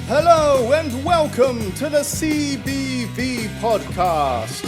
Hello and welcome to the CBV podcast.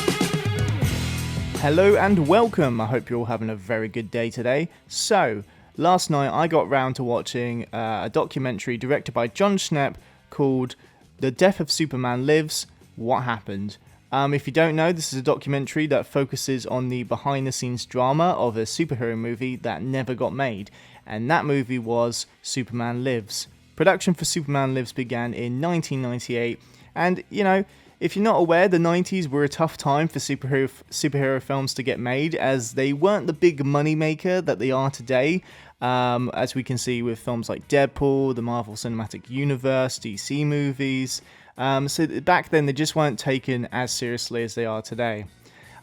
Hello and welcome. I hope you're all having a very good day today. So, last night I got round to watching a documentary directed by Jon Schnepp called The Death of Superman Lives, What Happened? If you don't know, this is a documentary that focuses on the behind-the-scenes drama of a superhero movie that never got made, and that movie was Superman Lives. Production for Superman Lives began in 1998, and, you know, if you're not aware, the 90s were a tough time for superhero films to get made, as they weren't the big moneymaker that they are today, as we can see with films like Deadpool, the Marvel Cinematic Universe, DC movies. So back then, they just weren't taken as seriously as they are today.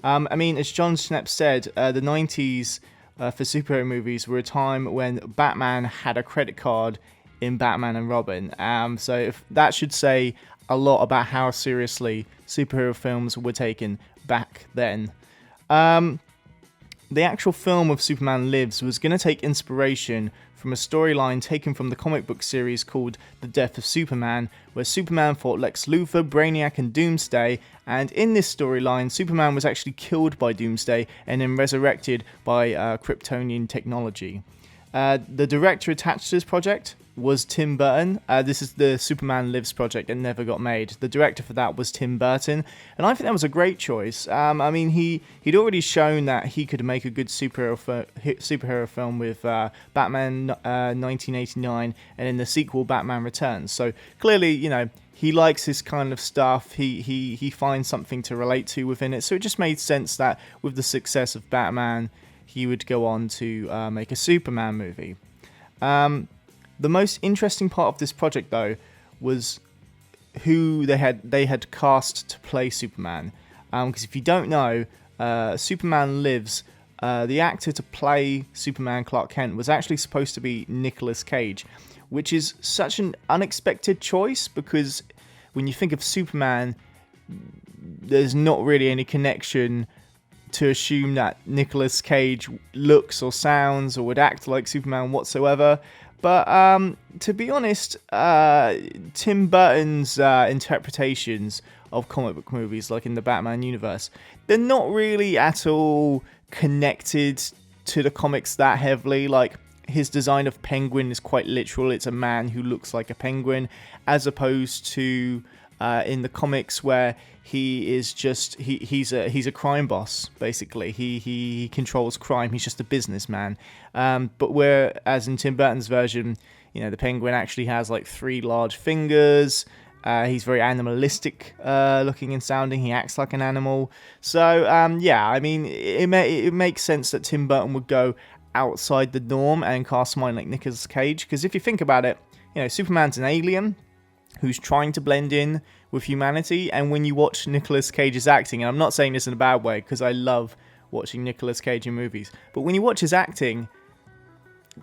As Jon Schnepp said, the 90s for superhero movies were a time when Batman had a credit card in Batman and Robin. So if that should say a lot about how seriously superhero films were taken back then. The actual film of Superman Lives was going to take inspiration from a storyline taken from the comic book series called The Death of Superman, where Superman fought Lex Luthor, Brainiac and Doomsday, and in this storyline, Superman was actually killed by Doomsday and then resurrected by Kryptonian technology. The director attached to this project was Tim Burton. This is the Superman Lives project that never got made. The director for that was Tim Burton, and I think that was a great choice. He'd already shown that he could make a good superhero film with Batman 1989, and in the sequel Batman Returns. So clearly, you know, he likes this kind of stuff. He finds something to relate to within it. So it just made sense that with the success of Batman, he would go on to make a Superman movie. The most interesting part of this project, though, was who they had cast to play Superman. Because if you don't know, Superman Lives, the actor to play Superman Clark Kent was actually supposed to be Nicolas Cage, which is such an unexpected choice because when you think of Superman, there's not really any connection to assume that Nicolas Cage looks or sounds or would act like Superman whatsoever. But to be honest, Tim Burton's interpretations of comic book movies, like in the Batman universe, they're not really at all connected to the comics that heavily. Like, his design of Penguin is quite literal. It's a man who looks like a penguin, as opposed to in the comics where he is just he's a crime boss, basically. He controls crime. He's just a businessman. But whereas in Tim Burton's version, you know, the Penguin actually has like 3 large fingers. He's very animalistic looking and sounding. He acts like an animal. So it makes sense that Tim Burton would go outside the norm and cast someone like Nicolas Cage. Because if you think about it, you know, Superman's an alien who's trying to blend in with humanity, and when you watch Nicolas Cage's acting, and I'm not saying this in a bad way because I love watching Nicolas Cage in movies, but when you watch his acting,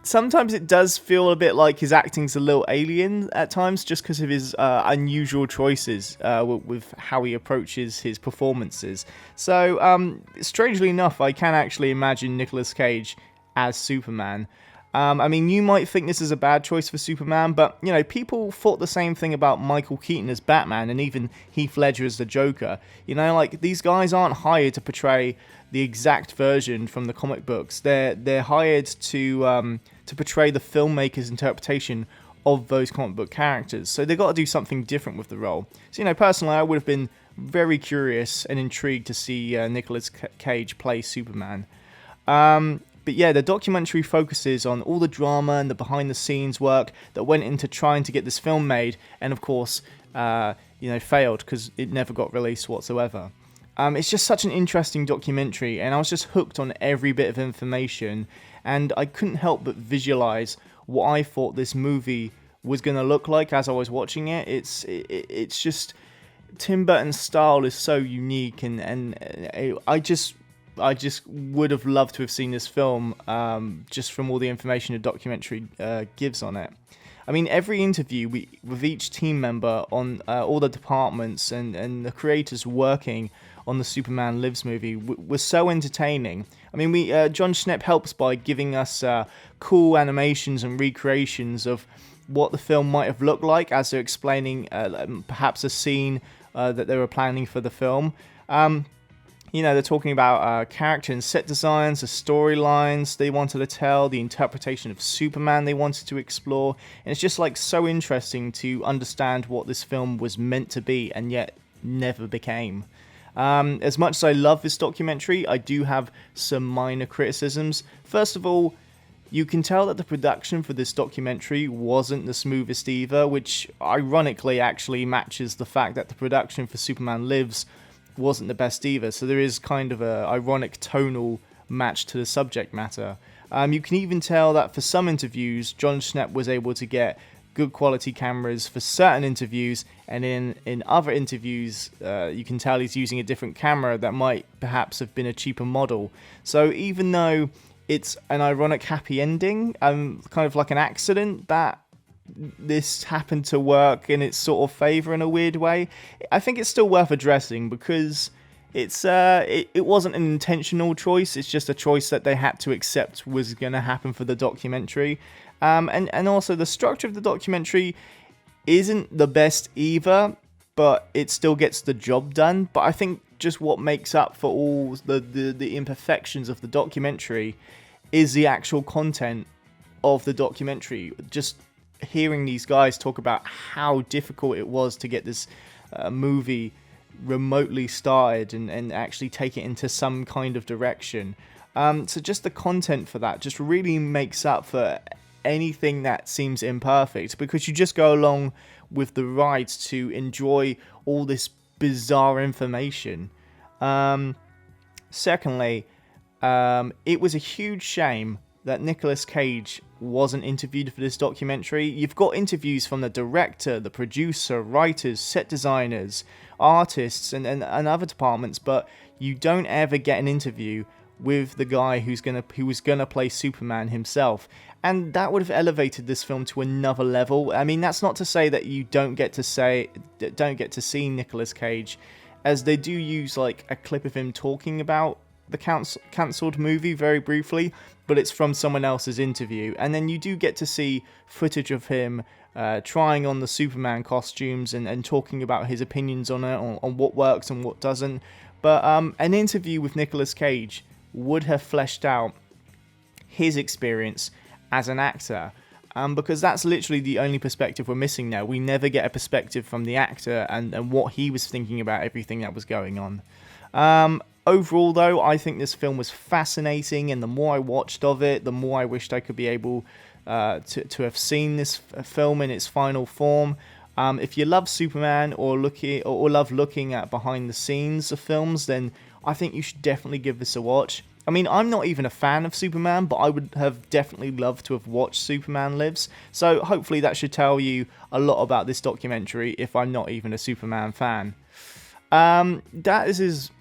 sometimes it does feel a bit like his acting's a little alien at times, just because of his unusual choices with how he approaches his performances. So, strangely enough, I can actually imagine Nicolas Cage as Superman. You might think this is a bad choice for Superman, but, you know, people thought the same thing about Michael Keaton as Batman and even Heath Ledger as the Joker. You know, like, these guys aren't hired to portray the exact version from the comic books. They're hired to portray the filmmaker's interpretation of those comic book characters. So they've got to do something different with the role. So, you know, personally, I would have been very curious and intrigued to see Nicolas Cage play Superman. But yeah, the documentary focuses on all the drama and the behind-the-scenes work that went into trying to get this film made, and of course, failed because it never got released whatsoever. It's just such an interesting documentary, and I was just hooked on every bit of information, and I couldn't help but visualize what I thought this movie was going to look like as I was watching it. It's just, Tim Burton's style is so unique, and I just would have loved to have seen this film just from all the information the documentary gives on it. I mean, every interview with each team member on all the departments and the creators working on the Superman Lives movie was so entertaining. I mean, Jon Schnepp helps by giving us cool animations and recreations of what the film might have looked like as they're explaining perhaps a scene that they were planning for the film. They're talking about character and set designs, the storylines they wanted to tell, the interpretation of Superman they wanted to explore, and it's just like so interesting to understand what this film was meant to be and yet never became. As much as I love this documentary, I do have some minor criticisms. First of all, you can tell that the production for this documentary wasn't the smoothest either, which ironically actually matches the fact that the production for Superman Lives wasn't the best either. So there is kind of a ironic tonal match to the subject matter. You can even tell that for some interviews, John Schnepp was able to get good quality cameras for certain interviews, and in other interviews you can tell he's using a different camera that might perhaps have been a cheaper model. So even though it's an ironic happy ending, kind of like an accident that this happened to work in its sort of favour in a weird way, I think it's still worth addressing because it wasn't an intentional choice. It's just a choice that they had to accept was going to happen for the documentary. And also the structure of the documentary isn't the best either, but it still gets the job done. But I think just what makes up for all the imperfections of the documentary is the actual content of the documentary. Just hearing these guys talk about how difficult it was to get this movie remotely started and actually take it into some kind of direction. So just the content for that just really makes up for anything that seems imperfect, because you just go along with the ride to enjoy all this bizarre information. Secondly, it was a huge shame that Nicolas Cage wasn't interviewed for this documentary. You've got interviews from the director, the producer, writers, set designers, artists, and other departments, but you don't ever get an interview with the guy who was gonna play Superman himself. And that would have elevated this film to another level. I mean, that's not to say that you don't get to see Nicolas Cage, as they do use like a clip of him talking about the cancelled movie very briefly, but it's from someone else's interview. And then you do get to see footage of him trying on the Superman costumes and talking about his opinions on it, on what works and what doesn't. But an interview with Nicolas Cage would have fleshed out his experience as an actor, because that's literally the only perspective we're missing now. We never get a perspective from the actor and what he was thinking about everything that was going on. Overall, though, I think this film was fascinating, and the more I watched of it, the more I wished I could be able to have seen this film in its final form. If you love Superman or love looking at behind the scenes of films, then I think you should definitely give this a watch. I mean, I'm not even a fan of Superman, but I would have definitely loved to have watched Superman Lives. So hopefully that should tell you a lot about this documentary if I'm not even a Superman fan. That is as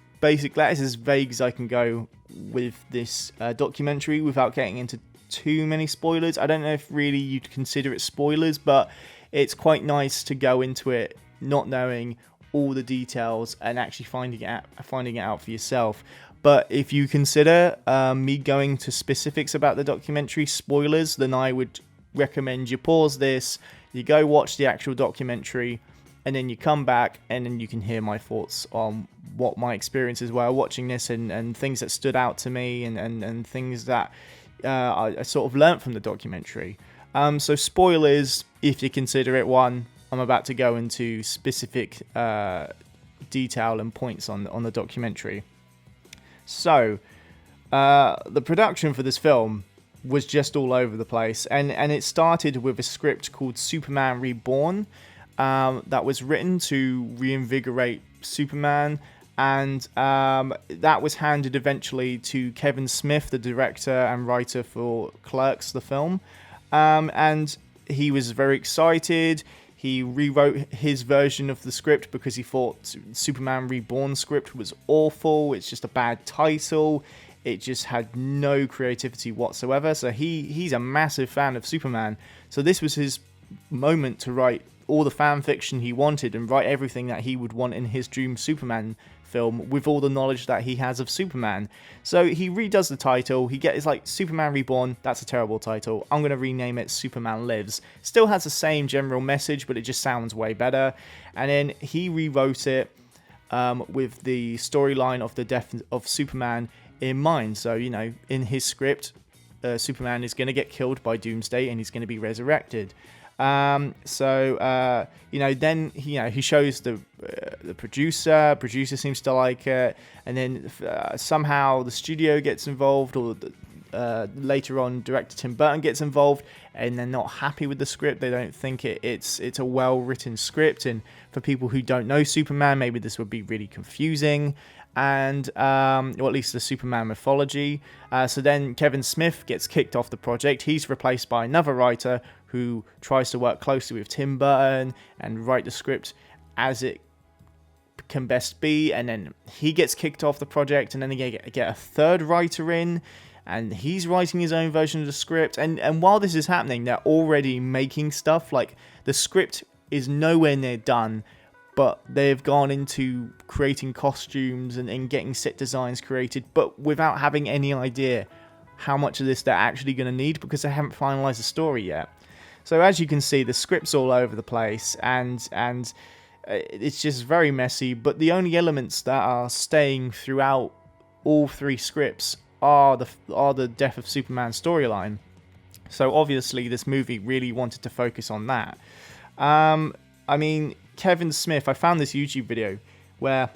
vague as I can go with this documentary without getting into too many spoilers. I don't know if really you'd consider it spoilers, but it's quite nice to go into it not knowing all the details and actually finding it out for yourself. But if you consider me going to specifics about the documentary spoilers, then I would recommend you pause this, you go watch the actual documentary, and then you come back and then you can hear my thoughts on what my experiences were watching this and things that stood out to me and things that I sort of learnt from the documentary. So spoilers, if you consider it one, I'm about to go into specific detail and points on the documentary. So, the production for this film was just all over the place, and it started with a script called Superman Reborn that was written to reinvigorate Superman, and that was handed eventually to Kevin Smith, the director and writer for Clerks, the film, and he was very excited. He rewrote his version of the script because he thought Superman Reborn script was awful. It's just a bad title. It just had no creativity whatsoever. So he's a massive fan of Superman. So this was his moment to write all the fan fiction he wanted and write everything that he would want in his dream Superman film with all the knowledge that he has of Superman. So he redoes the title. He gets like Superman Reborn. That's a terrible title. I'm going to rename it Superman Lives. Still has the same general message, but it just sounds way better. And then he rewrote it with the storyline of the death of Superman in mind. So, you know, in his script, Superman is going to get killed by Doomsday and he's going to be resurrected. Then he shows the producer. Producer seems to like it, and then somehow the studio gets involved, or later on director Tim Burton gets involved, and they're not happy with the script. They don't think it's a well written script, and for people who don't know Superman, maybe this would be really confusing. And or at least the Superman mythology. So then Kevin Smith gets kicked off the project. He's replaced by another writer who tries to work closely with Tim Burton and write the script as it can best be. And then he gets kicked off the project, and then they get a third writer in, and he's writing his own version of the script. And while this is happening, they're already making stuff. Like, the script is nowhere near done, but they've gone into creating costumes and getting set designs created, but without having any idea how much of this they're actually going to need, because they haven't finalized the story yet. So as you can see, the script's all over the place, and it's just very messy, but the only elements that are staying throughout all three scripts are the Death of Superman storyline. So obviously this movie really wanted to focus on that. Kevin Smith, I found this YouTube video where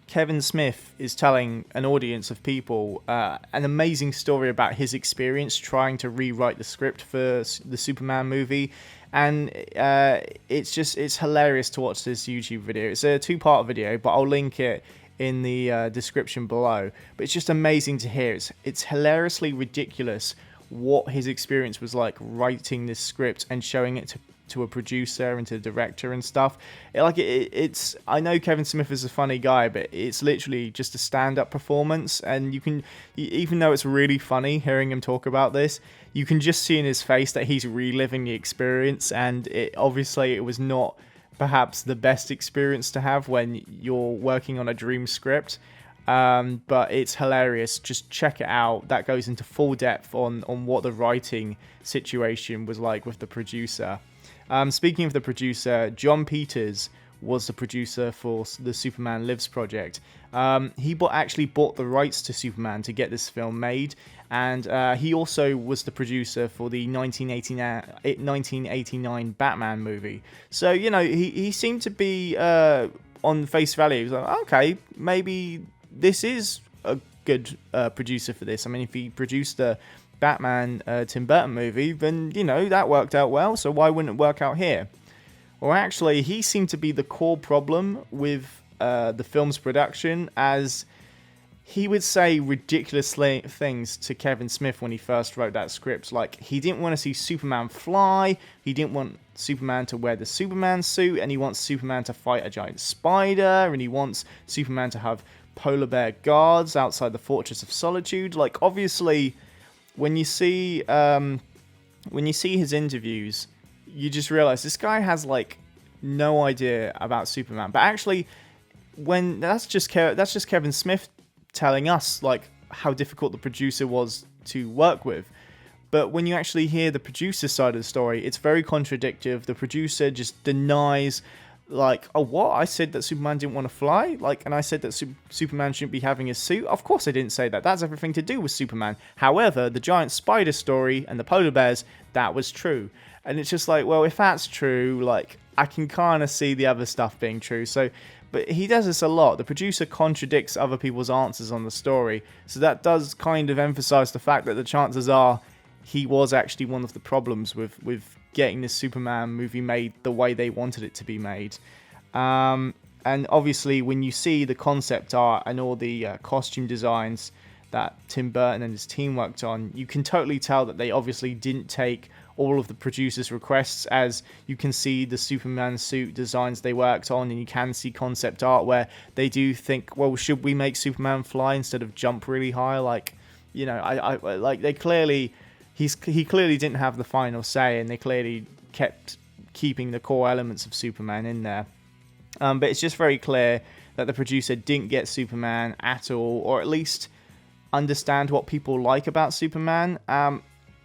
Kevin Smith is telling an audience of people an amazing story about his experience trying to rewrite the script for the Superman movie. And it's hilarious to watch this YouTube video. It's a 2-part video, but I'll link it in the description below. But it's just amazing to hear. It's hilariously ridiculous what his experience was like writing this script and showing it to a producer and to the director and stuff. It's I know Kevin Smith is a funny guy, but it's literally just a stand-up performance, and you can, even though it's really funny hearing him talk about this, you can just see in his face that he's reliving the experience, and it was not perhaps the best experience to have when you're working on a dream script. But it's hilarious. Just check it out. That goes into full depth on what the writing situation was like with the producer. Speaking of the producer, John Peters was the producer for the Superman Lives project. He actually bought the rights to Superman to get this film made, and he also was the producer for the 1989 Batman movie. So, you know, he seemed to be, on face value, he was like, okay, maybe this is a good producer for this. I mean, if he produced the Batman Tim Burton movie, then, you know, that worked out well, so why wouldn't it work out here? Or actually, he seemed to be the core problem with the film's production, as he would say ridiculous things to Kevin Smith when he first wrote that script. Like, he didn't want to see Superman fly, he didn't want Superman to wear the Superman suit, and he wants Superman to fight a giant spider, and he wants Superman to have polar bear guards outside the Fortress of Solitude. Like, obviously, when you see his interviews, you just realize this guy has like no idea about Superman. But actually, when that's just Kevin Smith telling us like how difficult the producer was to work with. But when you actually hear the producer side of the story, it's very contradictory. The producer just denies, like, oh, what? I said that Superman didn't want to fly? Like, and I said that Superman shouldn't be having a suit? Of course I didn't say that. That's everything to do with Superman. However, the giant spider story and the polar bears, that was true. And it's just like, well, if that's true, like, I can kind of see the other stuff being true. So, but he does this a lot. The producer contradicts other people's answers on the story. So that does kind of emphasize the fact that the chances are he was actually one of the problems with getting this Superman movie made the way they wanted it to be made. And obviously, when you see the concept art and all the costume designs that Tim Burton and his team worked on, you can totally tell that they obviously didn't take all of the producers' requests, as you can see the Superman suit designs they worked on, and you can see concept art where they do think, well, should we make Superman fly instead of jump really high? Like, you know, I like, they clearly... He clearly didn't have the final say, and they clearly kept keeping the core elements of Superman in there. But it's just very clear that the producer didn't get Superman at all, or at least understand what people like about Superman.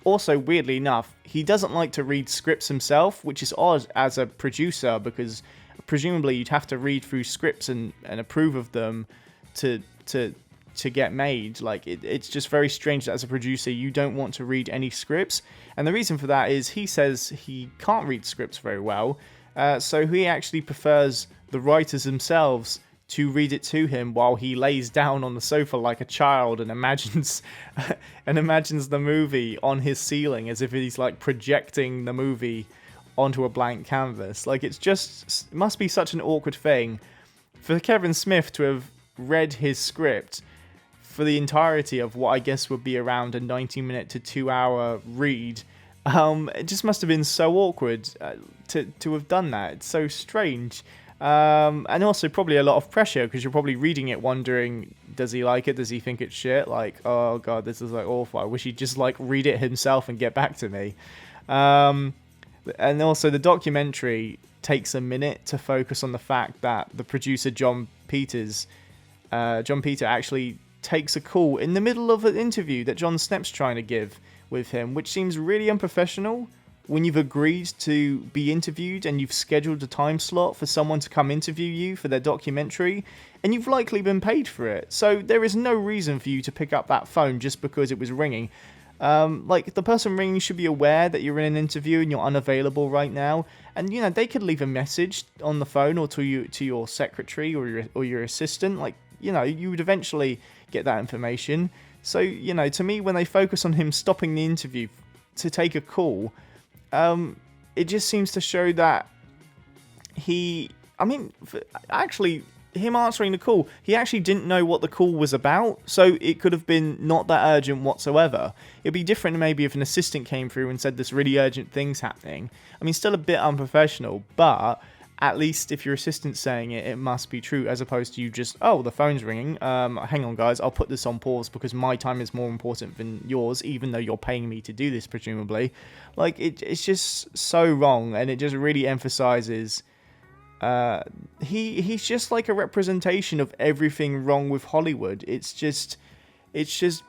Also, weirdly enough, he doesn't like to read scripts himself, which is odd as a producer, because presumably you'd have to read through scripts and approve of them to get made. Like, it's just very strange that as a producer you don't want to read any scripts. And the reason for that is he says he can't read scripts very well, so he actually prefers the writers themselves to read it to him while he lays down on the sofa like a child and imagines the movie on his ceiling as if he's like projecting the movie onto a blank canvas. Like, it must be such an awkward thing for Kevin Smith to have read his script for the entirety of what I guess would be around a 90-minute to 2-hour read. It just must have been so awkward to have done that. It's so strange. And also probably a lot of pressure, because you're probably reading it wondering, does he like it? Does he think it's shit? Like, oh god, this is like awful. I wish he'd just like read it himself and get back to me. And also the documentary takes a minute to focus on the fact that the producer John Peter actually takes a call in the middle of an interview that John Snep's trying to give with him, which seems really unprofessional when you've agreed to be interviewed and you've scheduled a time slot for someone to come interview you for their documentary, and you've likely been paid for it. So there is no reason for you to pick up that phone just because it was ringing. Like, the person ringing should be aware that you're in an interview and you're unavailable right now, and you know, they could leave a message on the phone or to your secretary or your assistant. Like, you know, you would eventually get that information. So, you know, to me, when they focus on him stopping the interview to take a call, it just seems to show that him answering the call, he actually didn't know what the call was about, so it could have been not that urgent whatsoever. It'd be different maybe if an assistant came through and said this really urgent thing's happening. I mean, still a bit unprofessional, but at least if your assistant's saying it, it must be true, as opposed to you just, oh, the phone's ringing, hang on guys, I'll put this on pause because my time is more important than yours, even though you're paying me to do this, presumably. Like, it's just so wrong, and it just really emphasizes he's just like a representation of everything wrong with Hollywood. It's just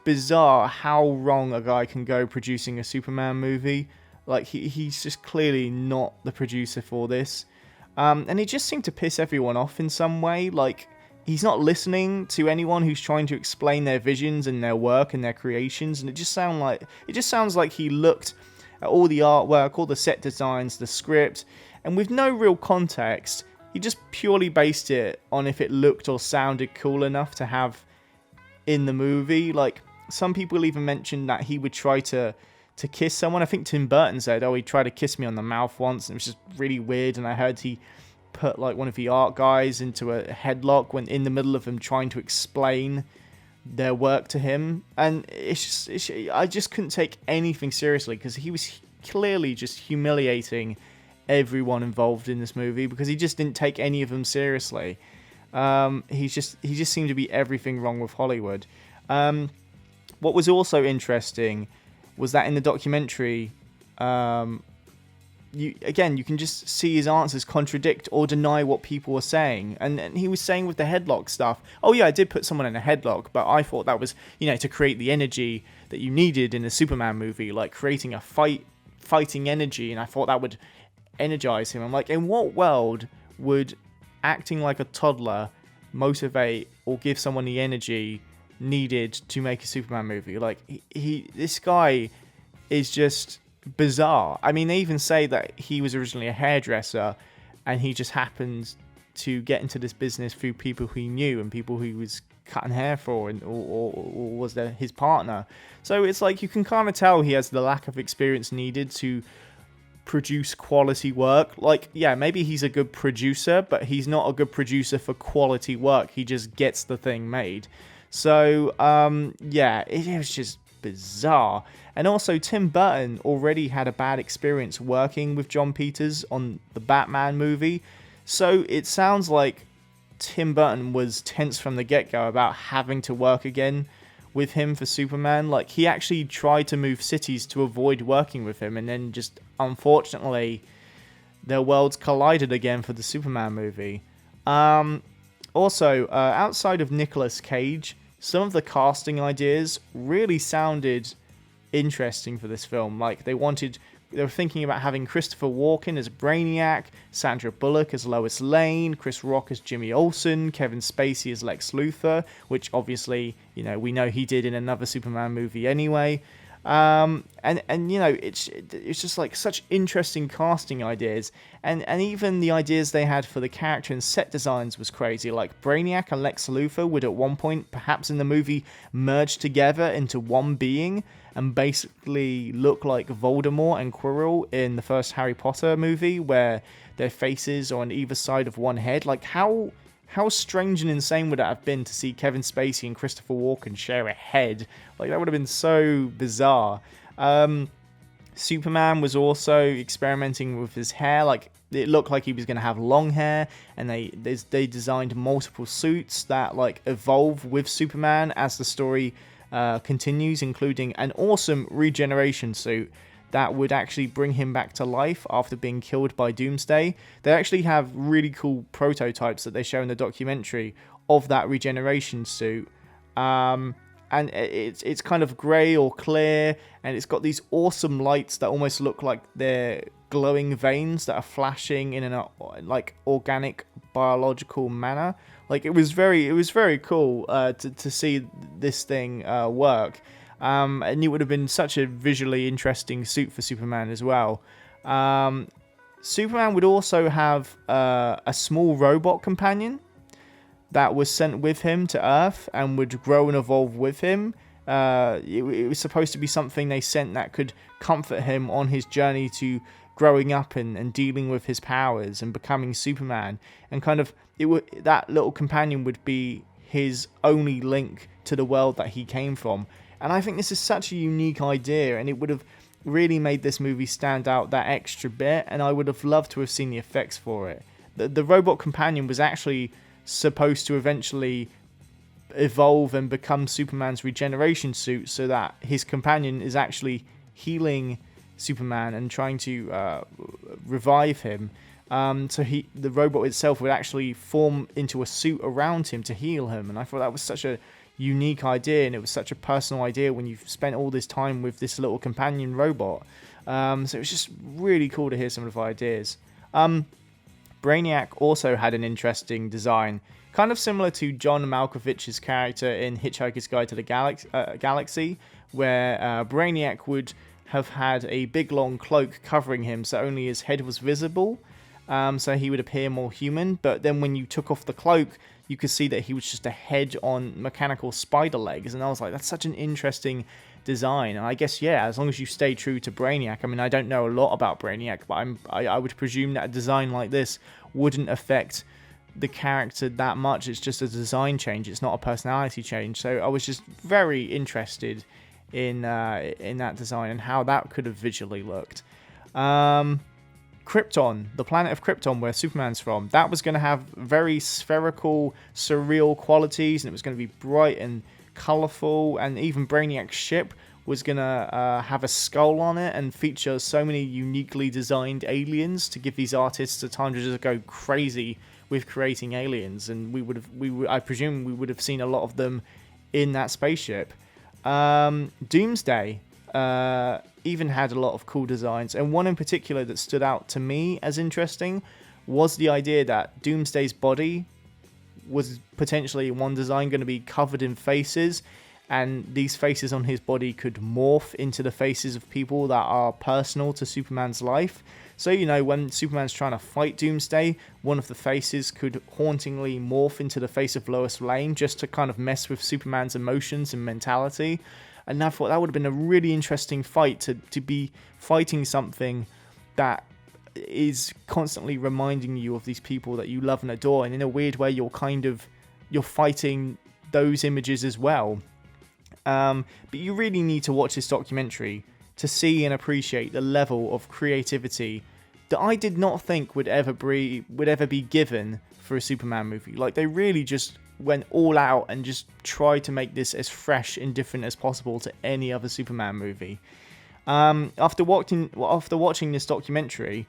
bizarre how wrong a guy can go producing a Superman movie. Like, he's just clearly not the producer for this. And he just seemed to piss everyone off in some way. Like, he's not listening to anyone who's trying to explain their visions and their work and their creations. And it just sounds like he looked at all the artwork, all the set designs, the script, and with no real context, he just purely based it on if it looked or sounded cool enough to have in the movie. Like, some people even mentioned that he would try to kiss someone. I think Tim Burton said, oh, he tried to kiss me on the mouth once, and it was just really weird. And I heard he put like one of the art guys into a headlock when in the middle of them trying to explain their work to him. And I just couldn't take anything seriously, because he was clearly just humiliating everyone involved in this movie, because he just didn't take any of them seriously. He just seemed to be everything wrong with Hollywood. What was also interesting was that in the documentary, you can just see his answers contradict or deny what people were saying. And he was saying with the headlock stuff, oh yeah, I did put someone in a headlock, but I thought that was, to create the energy that you needed in a Superman movie, like creating a fighting energy, and I thought that would energize him. I'm like, in what world would acting like a toddler motivate or give someone the energy needed to make a Superman movie? Like, this guy is just bizarre. I mean, they even say that he was originally a hairdresser and he just happened to get into this business through people who he knew and people who he was cutting hair for, or was his partner. So it's like, you can kind of tell he has the lack of experience needed to produce quality work. Like, yeah, maybe he's a good producer, but he's not a good producer for quality work. He just gets the thing made. So, yeah, it was just bizarre. And also, Tim Burton already had a bad experience working with John Peters on the Batman movie. So it sounds like Tim Burton was tense from the get-go about having to work again with him for Superman. Like, he actually tried to move cities to avoid working with him, and then just, unfortunately, their worlds collided again for the Superman movie. Also, outside of Nicolas Cage, some of the casting ideas really sounded interesting for this film. Like they were thinking about having Christopher Walken as Brainiac, Sandra Bullock as Lois Lane, Chris Rock as Jimmy Olsen, Kevin Spacey as Lex Luthor, which obviously, we know he did in another Superman movie anyway. And it's just like such interesting casting ideas, and even the ideas they had for the character and set designs was crazy. Like Brainiac and Lex Luthor would at one point, perhaps in the movie, merge together into one being and basically look like Voldemort and Quirrell in the first Harry Potter movie, where their faces are on either side of one head. Like how strange and insane would that have been to see Kevin Spacey and Christopher Walken share a head? Like, that would have been so bizarre. Superman was also experimenting with his hair. Like, it looked like he was going to have long hair, and they designed multiple suits that, like, evolve with Superman as the story continues, including an awesome regeneration suit that would actually bring him back to life after being killed by Doomsday. They actually have really cool prototypes that they show in the documentary of that regeneration suit. And it's kind of grey or clear, and it's got these awesome lights that almost look like they're glowing veins that are flashing in an like organic biological manner. Like it was very cool to see this thing work. And it would have been such a visually interesting suit for Superman as well. Superman would also have a small robot companion that was sent with him to Earth and would grow and evolve with him. It was supposed to be something they sent that could comfort him on his journey to growing up and dealing with his powers and becoming Superman. And kind of that little companion would be his only link to the world that he came from. And I think this is such a unique idea, and it would have really made this movie stand out that extra bit, and I would have loved to have seen the effects for it. The robot companion was actually supposed to eventually evolve and become Superman's regeneration suit, so that his companion is actually healing Superman and trying to revive him. So the robot itself would actually form into a suit around him to heal him, and I thought that was such a unique idea, and it was such a personal idea when you've spent all this time with this little companion robot. So it was just really cool to hear some of the ideas. Brainiac also had an interesting design, kind of similar to John Malkovich's character in Hitchhiker's Guide to the Galaxy, where Brainiac would have had a big long cloak covering him so only his head was visible, so he would appear more human. But then when you took off the cloak, you could see that he was just a head on mechanical spider legs, and I was like, that's such an interesting design. And I guess, yeah, as long as you stay true to Brainiac. I mean, I don't know a lot about Brainiac, but I would presume that a design like this wouldn't affect the character that much. It's just a design change, it's not a personality change. So I was just very interested in that design and how that could have visually looked. Krypton, the planet of Krypton where Superman's from, that was going to have very spherical, surreal qualities, and it was going to be bright and colourful, and even Brainiac's ship was going to have a skull on it and feature so many uniquely designed aliens to give these artists the time to just go crazy with creating aliens, and I presume we would have seen a lot of them in that spaceship. Doomsday even had a lot of cool designs, and one in particular that stood out to me as interesting was the idea that Doomsday's body was potentially, one design, going to be covered in faces, and these faces on his body could morph into the faces of people that are personal to Superman's life. So, when Superman's trying to fight Doomsday, one of the faces could hauntingly morph into the face of Lois Lane just to kind of mess with Superman's emotions and mentality. And I thought that would have been a really interesting fight, to be fighting something that is constantly reminding you of these people that you love and adore, and in a weird way you're fighting those images as well. But you really need to watch this documentary to see and appreciate the level of creativity that I did not think would ever be given for a Superman movie. Like, they really just went all out and just tried to make this as fresh and different as possible to any other Superman movie. After watching this documentary,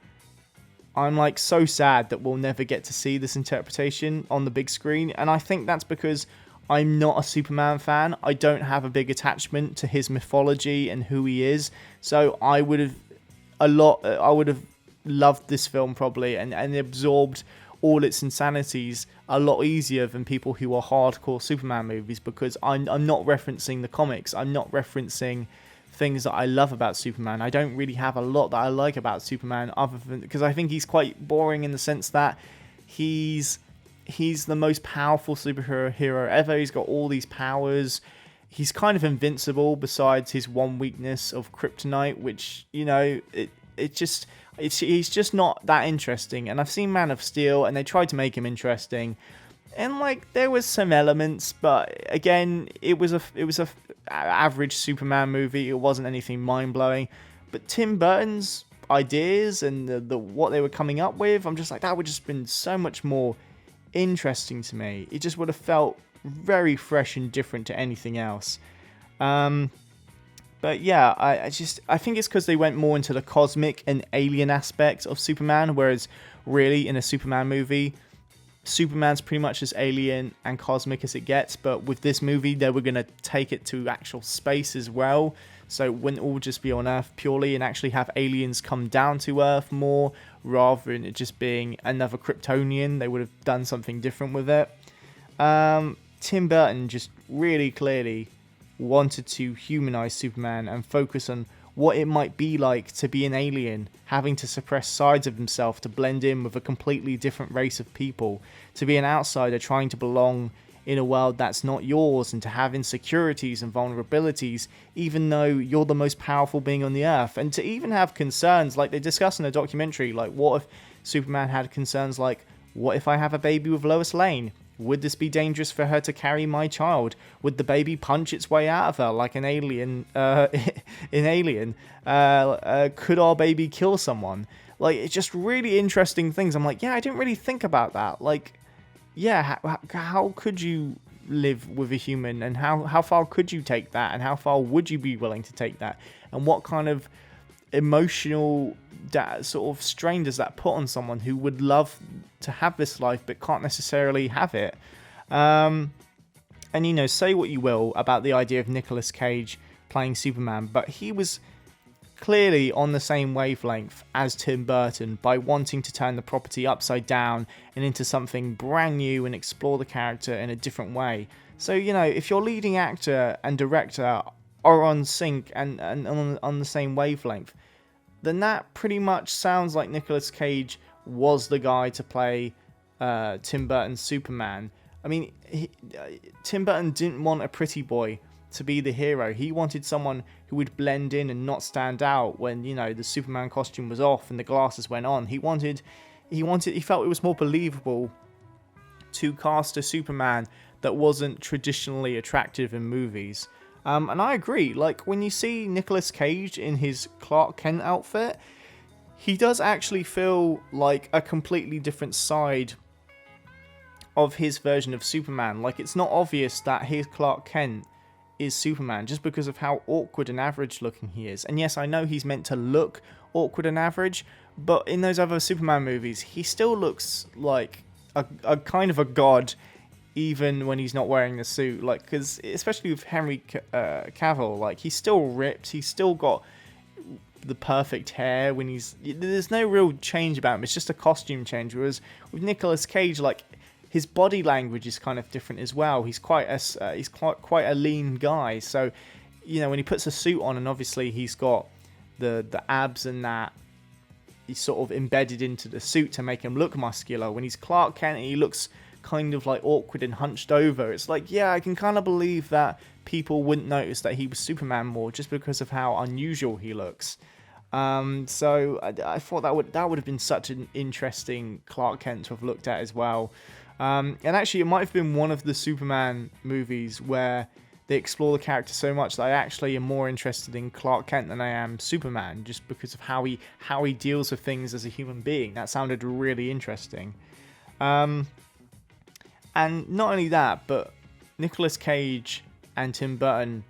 I'm like so sad that we'll never get to see this interpretation on the big screen. And I think that's because I'm not a Superman fan. I don't have a big attachment to his mythology and who he is. So I would have loved this film probably and absorbed all its insanities a lot easier than people who are hardcore Superman movies, because I'm not referencing the comics. I'm not referencing things that I love about Superman. I don't really have a lot that I like about Superman, other than because I think he's quite boring in the sense that he's the most powerful superhero ever. He's got all these powers. He's kind of invincible besides his one weakness of kryptonite, which, you know, he's just not that interesting. And I've seen Man of Steel and they tried to make him interesting, and like there was some elements, but again, it was a average Superman movie. It wasn't anything mind-blowing. But Tim Burton's ideas and the what they were coming up with, I'm just like, that would just been so much more interesting to me. It just would have felt very fresh and different to anything else. But yeah, I think it's because they went more into the cosmic and alien aspect of Superman, whereas really in a Superman movie, Superman's pretty much as alien and cosmic as it gets. But with this movie, they were going to take it to actual space as well. So it wouldn't all just be on Earth purely, and actually have aliens come down to Earth more, rather than it just being another Kryptonian. They would have done something different with it. Tim Burton just really clearly wanted to humanize Superman and focus on what it might be like to be an alien, having to suppress sides of himself to blend in with a completely different race of people, to be an outsider trying to belong in a world that's not yours, and to have insecurities and vulnerabilities even though you're the most powerful being on the earth, and to even have concerns like they discuss in the documentary, like what if Superman had concerns like, what if I have a baby with Lois Lane? Would this be dangerous for her to carry my child? Would the baby punch its way out of her like an alien in Alien? Could our baby kill someone? Like, it's just really interesting things. I'm like, yeah, I didn't really think about that. Like, yeah, how could you live with a human, and how far could you take that, and how far would you be willing to take that, and what kind of emotional sort of strain does that put on someone who would love to have this life but can't necessarily have it? And you know, say what you will about the idea of Nicolas Cage playing Superman, but he was clearly on the same wavelength as Tim Burton by wanting to turn the property upside down and into something brand new and explore the character in a different way. So, you know, if your leading actor and director are on sync and on the same wavelength, then that pretty much sounds like Nicolas Cage was the guy to play Tim Burton's Superman. I mean, Tim Burton didn't want a pretty boy to be the hero. He wanted someone who would blend in and not stand out when, you know, the Superman costume was off and the glasses went on. He felt it was more believable to cast a Superman that wasn't traditionally attractive in movies. And I agree, like, when you see Nicolas Cage in his Clark Kent outfit, he does actually feel like a completely different side of his version of Superman. Like, it's not obvious that his Clark Kent is Superman just because of how awkward and average looking he is. And yes, I know he's meant to look awkward and average, but in those other Superman movies, he still looks like a kind of a god, even when he's not wearing the suit. Like, because especially with Henry Cavill, like, he's still ripped, he's still got the perfect hair when there's no real change about him. It's just a costume change. Whereas with Nicolas Cage, like, his body language is kind of different as well. He's quite a lean guy. So, you know, when he puts a suit on, and obviously he's got the abs and that, he's sort of embedded into the suit to make him look muscular. When he's Clark Kent, he looks kind of like awkward and hunched over. It's like, yeah, I can kind of believe that people wouldn't notice that he was Superman more just because of how unusual he looks. So I thought that would have been such an interesting Clark Kent to have looked at as well. And actually, it might have been one of the Superman movies where they explore the character so much that I actually am more interested in Clark Kent than I am Superman, just because of how he deals with things as a human being. That sounded really interesting. And not only that, but Nicolas Cage and Tim Burton,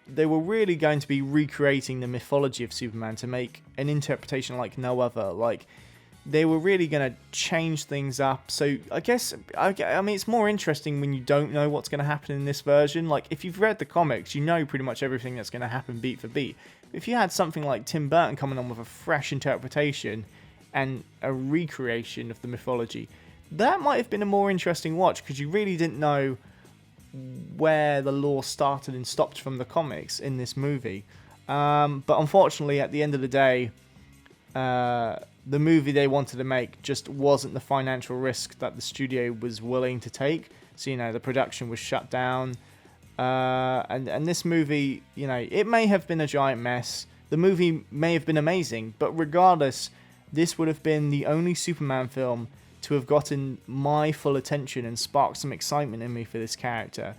they were really going to be recreating the mythology of Superman to make an interpretation like no other. Like, they were really going to change things up. So I guess, I mean, it's more interesting when you don't know what's going to happen in this version. Like, if you've read the comics, you know pretty much everything that's going to happen beat for beat. If you had something like Tim Burton coming on with a fresh interpretation and a recreation of the mythology, that might have been a more interesting watch, because you really didn't know where the lore started and stopped from the comics in this movie. But unfortunately, at the end of the day, the movie they wanted to make just wasn't the financial risk that the studio was willing to take. So, you know, the production was shut down. And this movie, you know, it may have been a giant mess. The movie may have been amazing. But regardless, this would have been the only Superman film to have gotten my full attention and sparked some excitement in me for this character.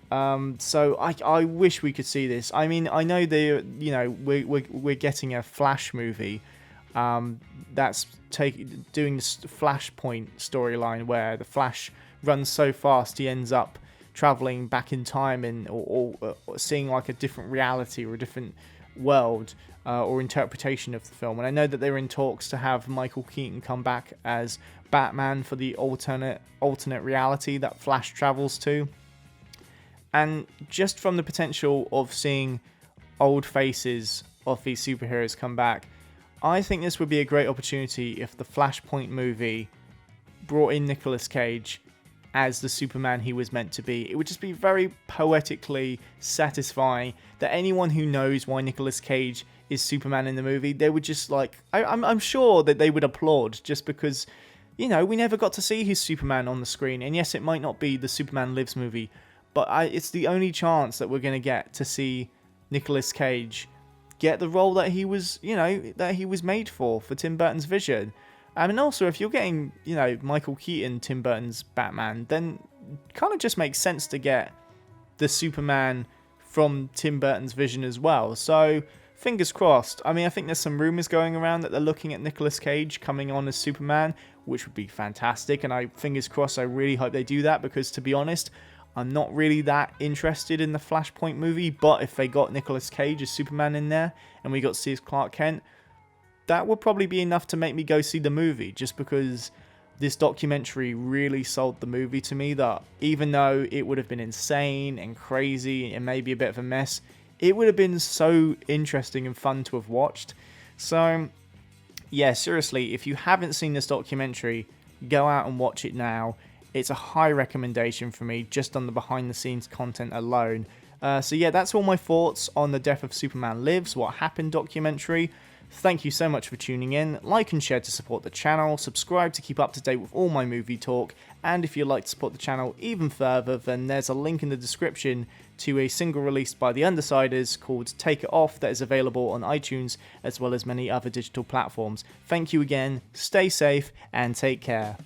So I wish we could see this. I mean, I know we're getting a Flash movie that's doing this Flashpoint storyline where the Flash runs so fast he ends up traveling back in time and or seeing like a different reality or a different world or interpretation of the film. And I know that they're in talks to have Michael Keaton come back as Batman for the alternate reality that Flash travels to. And just from the potential of seeing old faces of these superheroes come back, I think this would be a great opportunity if the Flashpoint movie brought in Nicolas Cage as the Superman he was meant to be. It would just be very poetically satisfying that anyone who knows why Nicolas Cage is Superman in the movie, they would just like, I'm sure that they would applaud, just because, you know, we never got to see his Superman on the screen. And yes, it might not be the Superman Lives movie, but it's the only chance that we're going to get to see Nicolas Cage get the role that he was, you know, that he was made for Tim Burton's vision. And also, if you're getting, you know, Michael Keaton, Tim Burton's Batman, then it kind of just makes sense to get the Superman from Tim Burton's vision as well. So, fingers crossed. I mean, I think there's some rumors going around that they're looking at Nicolas Cage coming on as Superman, which would be fantastic. And fingers crossed, I really hope they do that, because to be honest, I'm not really that interested in the Flashpoint movie, but if they got Nicolas Cage as Superman in there and we got to see his Clark Kent, that would probably be enough to make me go see the movie, just because this documentary really sold the movie to me, that even though it would have been insane and crazy and maybe a bit of a mess, it would have been so interesting and fun to have watched. So, yeah, seriously, if you haven't seen this documentary, go out and watch it now. It's a high recommendation for me, just on the behind-the-scenes content alone. So yeah, that's all my thoughts on the Death of Superman Lives, What Happened documentary. Thank you so much for tuning in. Like and share to support the channel, subscribe to keep up to date with all my movie talk, and if you'd like to support the channel even further, then there's a link in the description to a single released by the Undersiders called Take It Off that is available on iTunes as well as many other digital platforms. Thank you again, stay safe, and take care.